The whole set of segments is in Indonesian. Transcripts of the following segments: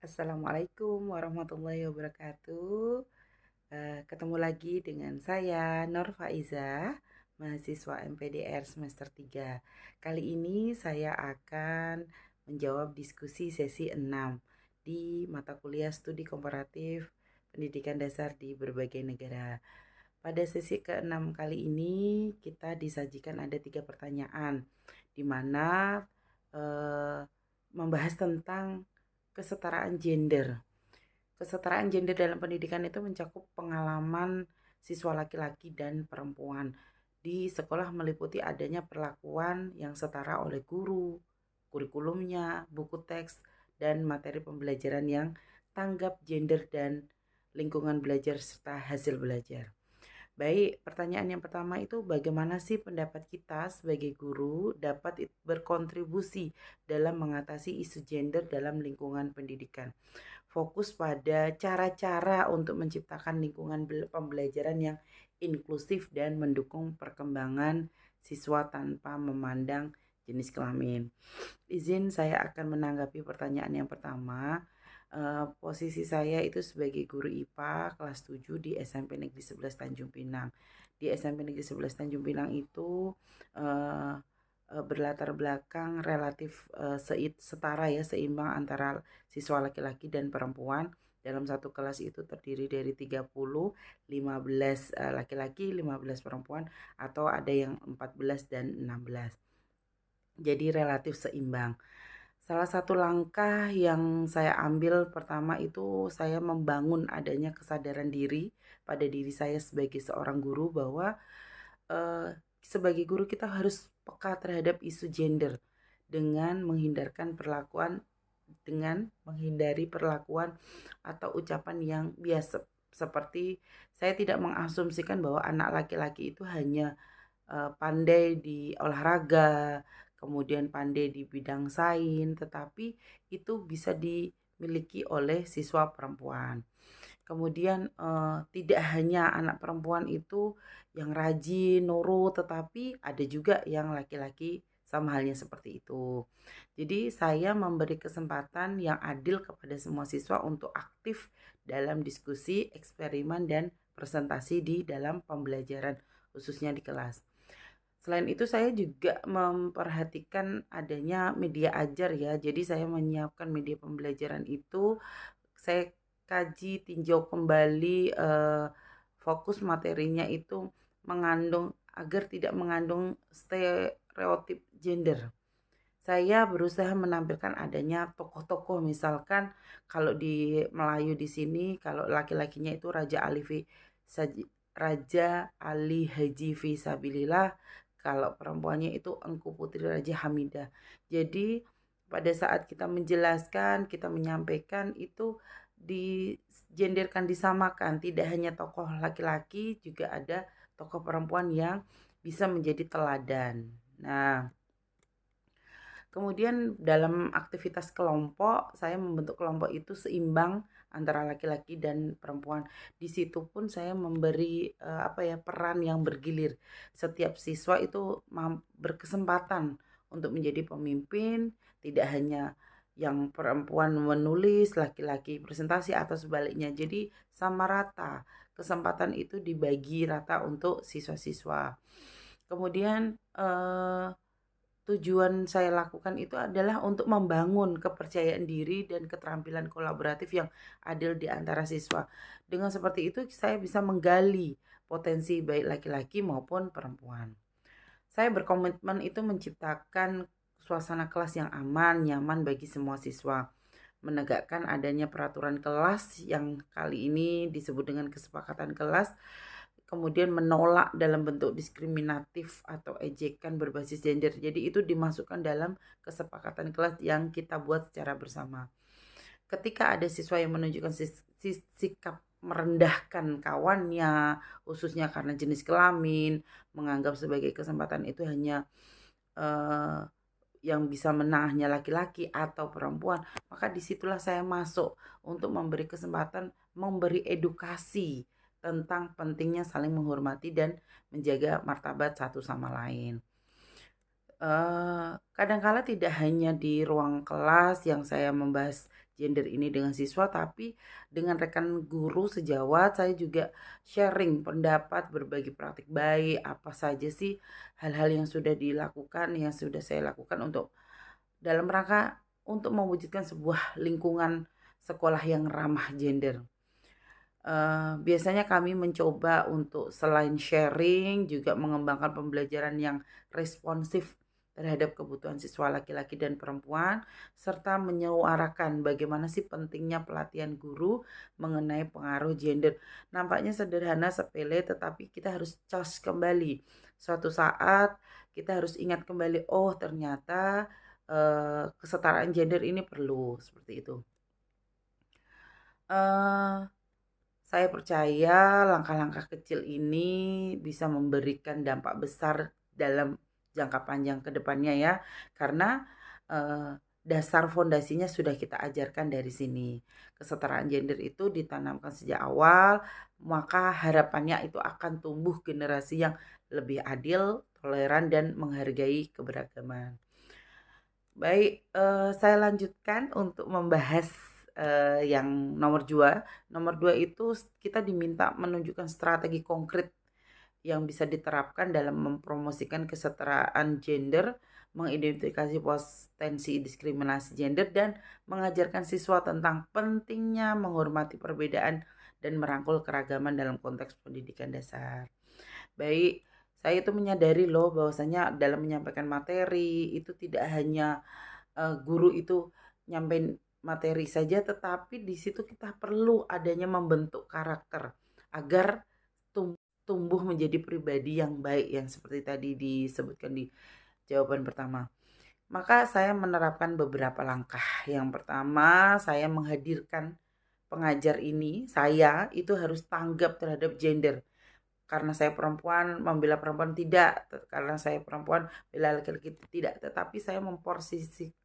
Assalamualaikum warahmatullahi wabarakatuh. Ketemu lagi dengan saya Nur Faiza, mahasiswa MPDR semester 3. Kali ini saya akan menjawab diskusi sesi 6 di mata kuliah Studi Komparatif Pendidikan Dasar di berbagai negara. Pada sesi ke-6 kali ini kita disajikan ada 3 pertanyaan di mana eh, membahas tentang kesetaraan gender. Kesetaraan gender dalam pendidikan itu mencakup pengalaman siswa laki-laki dan perempuan di sekolah, meliputi adanya perlakuan yang setara oleh guru, kurikulumnya, buku teks, dan materi pembelajaran yang tanggap gender dan lingkungan belajar serta hasil belajar. Baik, pertanyaan yang pertama itu bagaimana sih pendapat kita sebagai guru dapat berkontribusi dalam mengatasi isu gender dalam lingkungan pendidikan? Fokus pada cara-cara untuk menciptakan lingkungan pembelajaran yang inklusif dan mendukung perkembangan siswa tanpa memandang jenis kelamin. Izin saya akan menanggapi pertanyaan yang pertama. Posisi saya itu sebagai guru IPA kelas 7 di SMP Negeri 11 Tanjung Pinang. Di SMP Negeri 11 Tanjung Pinang itu uh, berlatar belakang relatif setara ya, seimbang antara siswa laki-laki dan perempuan. Dalam satu kelas itu terdiri dari 30, 15 laki-laki, 15 perempuan, atau ada yang 14 dan 16. Jadi relatif seimbang. Salah satu langkah yang saya ambil pertama itu saya membangun adanya kesadaran diri pada diri saya sebagai seorang guru bahwa sebagai guru kita harus peka terhadap isu gender dengan menghindari perlakuan atau ucapan yang biasa, seperti saya tidak mengasumsikan bahwa anak laki-laki itu hanya pandai di olahraga, kemudian pandai di bidang sains, tetapi itu bisa dimiliki oleh siswa perempuan. Kemudian tidak hanya anak perempuan itu yang rajin, nurut, tetapi ada juga yang laki-laki sama halnya seperti itu. Jadi saya memberi kesempatan yang adil kepada semua siswa untuk aktif dalam diskusi, eksperimen, dan presentasi di dalam pembelajaran, khususnya di kelas. Selain itu saya juga memperhatikan adanya media ajar ya. Jadi saya menyiapkan media pembelajaran itu, saya kaji tinjau kembali fokus materinya itu mengandung agar tidak mengandung stereotip gender. Saya berusaha menampilkan adanya tokoh-tokoh, misalkan kalau di Melayu di sini kalau laki-lakinya itu Raja Ali Haji Fisabilillah, kalau perempuannya itu Engku Putri Raja Hamidah. Jadi pada saat kita menjelaskan, kita menyampaikan itu digenderkan, disamakan, tidak hanya tokoh laki-laki, juga ada tokoh perempuan yang bisa menjadi teladan. Nah, kemudian dalam aktivitas kelompok, saya membentuk kelompok itu seimbang antara laki-laki dan perempuan. Di situ pun saya memberi peran yang bergilir. Setiap siswa itu berkesempatan untuk menjadi pemimpin, tidak hanya yang perempuan menulis, laki-laki presentasi atau sebaliknya. Jadi sama rata. Kesempatan itu dibagi rata untuk siswa-siswa. Kemudian tujuan saya lakukan itu adalah untuk membangun kepercayaan diri dan keterampilan kolaboratif yang adil di antara siswa. Dengan seperti itu saya bisa menggali potensi baik laki-laki maupun perempuan. Saya berkomitmen itu menciptakan suasana kelas yang aman, nyaman bagi semua siswa. Menegakkan adanya peraturan kelas yang kali ini disebut dengan kesepakatan kelas, kemudian menolak dalam bentuk diskriminatif atau ejekan berbasis gender. Jadi itu dimasukkan dalam kesepakatan kelas yang kita buat secara bersama. Ketika ada siswa yang menunjukkan sikap merendahkan kawannya, khususnya karena jenis kelamin, menganggap sebagai kesempatan itu hanya eh, yang bisa menang hanya laki-laki atau perempuan, maka disitulah saya masuk untuk memberi kesempatan, memberi edukasi tentang pentingnya saling menghormati dan menjaga martabat satu sama lain. Kadangkala tidak hanya di ruang kelas yang saya membahas gender ini dengan siswa, tapi dengan rekan guru sejawat saya juga sharing pendapat, berbagi praktik baik, apa saja sih hal-hal yang sudah dilakukan, yang sudah saya lakukan untuk dalam rangka untuk mewujudkan sebuah lingkungan sekolah yang ramah gender. Biasanya kami mencoba untuk selain sharing juga mengembangkan pembelajaran yang responsif terhadap kebutuhan siswa laki-laki dan perempuan, serta menyuarakan bagaimana sih pentingnya pelatihan guru mengenai pengaruh gender. Nampaknya sederhana, sepele, tetapi kita harus cas kembali. Suatu saat kita harus ingat kembali, oh ternyata kesetaraan gender ini perlu, seperti itu. Eh saya percaya langkah-langkah kecil ini bisa memberikan dampak besar dalam jangka panjang ke depannya ya. Karena dasar fondasinya sudah kita ajarkan dari sini. Kesetaraan gender itu ditanamkan sejak awal, maka harapannya itu akan tumbuh generasi yang lebih adil, toleran dan menghargai keberagaman. Baik, saya lanjutkan untuk membahas yang nomor 2. Nomor 2 itu kita diminta menunjukkan strategi konkret yang bisa diterapkan dalam mempromosikan kesetaraan gender, mengidentifikasi potensi diskriminasi gender, dan mengajarkan siswa tentang pentingnya menghormati perbedaan dan merangkul keragaman dalam konteks pendidikan dasar. Baik, saya itu menyadari loh bahwasanya dalam menyampaikan materi itu tidak hanya guru itu nyampein materi saja, tetapi di situ kita perlu adanya membentuk karakter agar tumbuh menjadi pribadi yang baik yang seperti tadi disebutkan di jawaban pertama. Maka saya menerapkan beberapa langkah. Yang pertama, saya menghadirkan pengajar ini, saya itu harus tanggap terhadap gender. Karena saya perempuan, membela perempuan tidak. Karena saya perempuan, bela laki-laki tidak. Tetapi saya memposisikan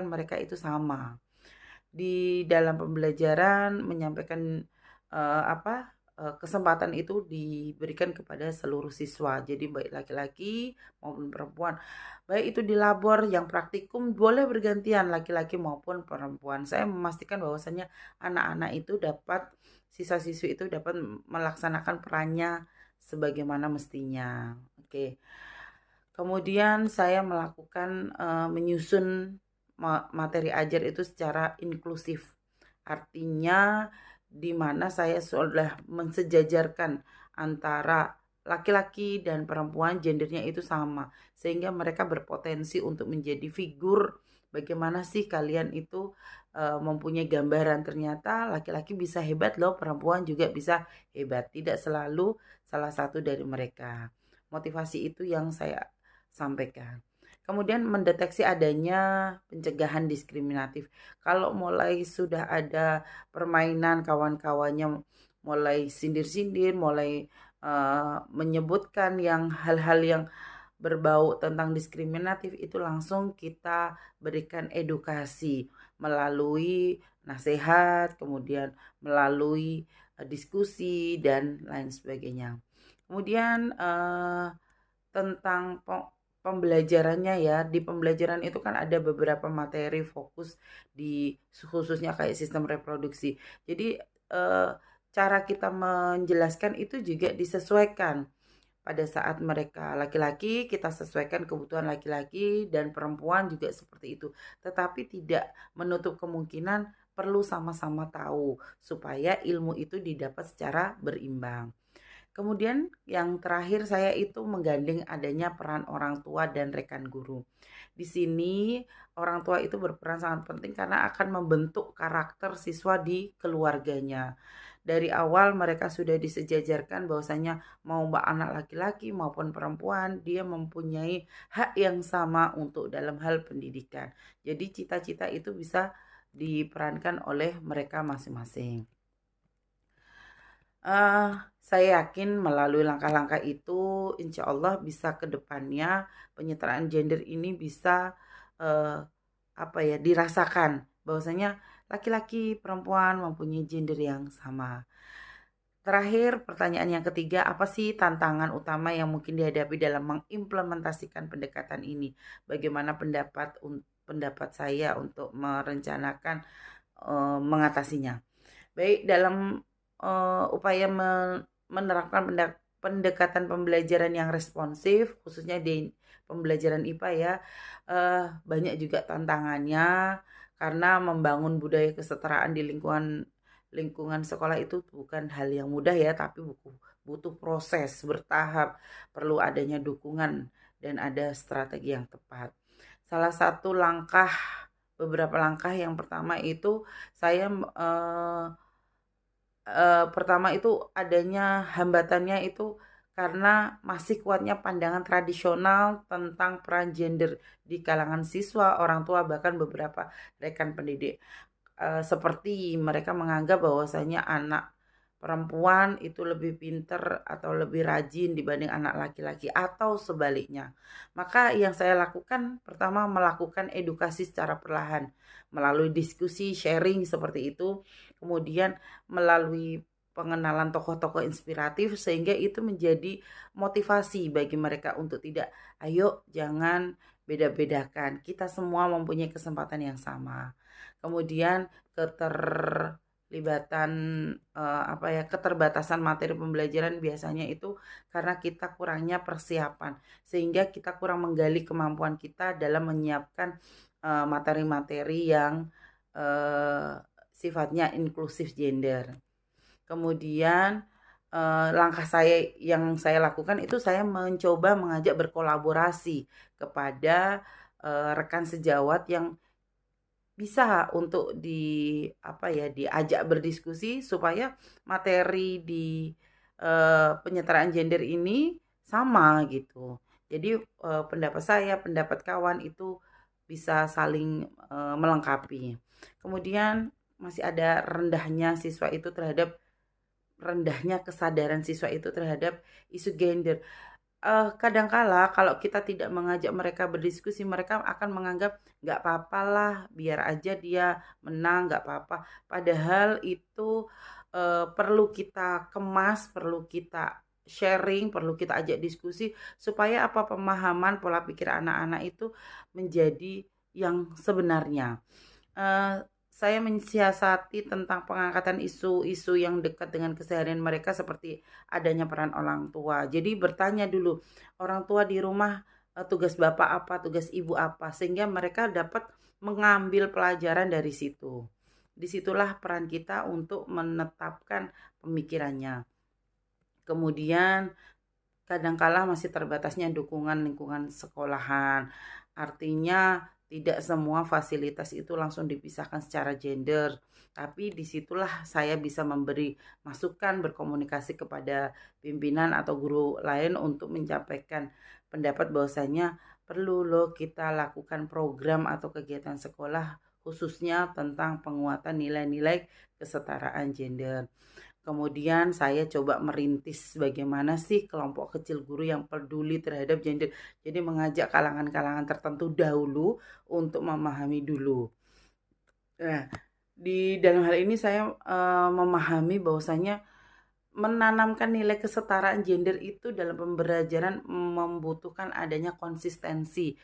mereka itu sama. Di dalam pembelajaran menyampaikan kesempatan itu diberikan kepada seluruh siswa. Jadi baik laki-laki maupun perempuan. Baik itu di labor yang praktikum boleh bergantian laki-laki maupun perempuan. Saya memastikan bahwasannya anak-anak itu dapat siswa-siswi itu dapat melaksanakan perannya sebagaimana mestinya. Oke. Kemudian saya melakukan menyusun materi ajar itu secara inklusif. Artinya di mana saya sudah mensejajarkan antara laki-laki dan perempuan gendernya itu sama sehingga mereka berpotensi untuk menjadi figur bagaimana sih kalian itu mempunyai gambaran ternyata laki-laki bisa hebat loh, perempuan juga bisa hebat. Tidak selalu salah satu dari mereka. Motivasi itu yang saya sampaikan. Kemudian mendeteksi adanya pencegahan diskriminatif. Kalau mulai sudah ada permainan kawan-kawannya mulai sindir-sindir, mulai menyebutkan yang hal-hal yang berbau tentang diskriminatif itu langsung kita berikan edukasi melalui nasihat, kemudian melalui diskusi dan lain sebagainya. Kemudian tentang pembelajarannya ya, di pembelajaran itu kan ada beberapa materi fokus di khususnya kayak sistem reproduksi. Jadi cara kita menjelaskan itu juga disesuaikan. Pada saat mereka laki-laki, kita sesuaikan kebutuhan laki-laki dan perempuan juga seperti itu. Tetapi tidak menutup kemungkinan perlu sama-sama tahu supaya ilmu itu didapat secara berimbang. Kemudian yang terakhir saya itu menggandeng adanya peran orang tua dan rekan guru. Di sini orang tua itu berperan sangat penting karena akan membentuk karakter siswa di keluarganya. Dari awal mereka sudah disejajarkan bahwasanya mau anak laki-laki maupun perempuan dia mempunyai hak yang sama untuk dalam hal pendidikan. Jadi cita-cita itu bisa diperankan oleh mereka masing-masing. Saya yakin melalui langkah-langkah itu insya Allah bisa ke depannya penyetaraan gender ini bisa dirasakan bahwasanya laki-laki perempuan mempunyai gender yang sama. Terakhir, pertanyaan yang ketiga, apa sih tantangan utama yang mungkin dihadapi dalam mengimplementasikan pendekatan ini? Bagaimana pendapat pendapat saya untuk merencanakan mengatasinya. Baik dalam upaya menerapkan pendekatan pembelajaran yang responsif, khususnya di pembelajaran IPA ya, banyak juga tantangannya karena membangun budaya kesetaraan di lingkungan lingkungan sekolah itu bukan hal yang mudah ya, tapi butuh proses bertahap, perlu adanya dukungan dan ada strategi yang tepat. Salah satu beberapa langkah yang pertama itu saya pertama itu adanya hambatannya itu karena masih kuatnya pandangan tradisional tentang peran gender di kalangan siswa, orang tua, bahkan beberapa rekan pendidik. Seperti mereka menganggap bahwasanya anak perempuan itu lebih pinter atau lebih rajin dibanding anak laki-laki atau sebaliknya. Maka yang saya lakukan pertama melakukan edukasi secara perlahan melalui diskusi, sharing seperti itu, kemudian melalui pengenalan tokoh-tokoh inspiratif sehingga itu menjadi motivasi bagi mereka untuk tidak, ayo jangan beda-bedakan. Kita semua mempunyai kesempatan yang sama. Kemudian keterlibatan keterbatasan materi pembelajaran biasanya itu karena kita kurangnya persiapan sehingga kita kurang menggali kemampuan kita dalam menyiapkan materi-materi yang sifatnya inklusif gender. Kemudian langkah yang saya lakukan itu saya mencoba mengajak berkolaborasi kepada rekan sejawat yang bisa untuk diajak berdiskusi supaya materi di penyetaraan gender ini sama gitu. Jadi pendapat saya, pendapat kawan itu bisa saling melengkapi. Kemudian masih ada rendahnya kesadaran siswa itu terhadap isu gender. Kadangkala kalau kita tidak mengajak mereka berdiskusi, mereka akan menganggap nggak papalah, biar aja dia menang, nggak apa-apa. Padahal itu perlu kita kemas, perlu kita sharing, perlu kita ajak diskusi supaya pemahaman pola pikir anak-anak itu menjadi yang sebenarnya. Saya mensiasati tentang pengangkatan isu-isu yang dekat dengan keseharian mereka seperti adanya peran orang tua. Jadi bertanya dulu, orang tua di rumah tugas bapak apa, tugas ibu apa, sehingga mereka dapat mengambil pelajaran dari situ. Disitulah peran kita untuk menetapkan pemikirannya. Kemudian kadangkala masih terbatasnya dukungan lingkungan sekolahan. Artinya tidak semua fasilitas itu langsung dipisahkan secara gender. Tapi disitulah saya bisa memberi masukan, berkomunikasi kepada pimpinan atau guru lain untuk menyampaikan pendapat bahwasanya perlu loh kita lakukan program atau kegiatan sekolah khususnya tentang penguatan nilai-nilai kesetaraan gender. Kemudian saya coba merintis bagaimana sih kelompok kecil guru yang peduli terhadap gender. Jadi mengajak kalangan-kalangan tertentu dahulu untuk memahami dulu. Nah, di dalam hal ini saya memahami bahwasanya menanamkan nilai kesetaraan gender itu dalam pembelajaran membutuhkan adanya konsistensi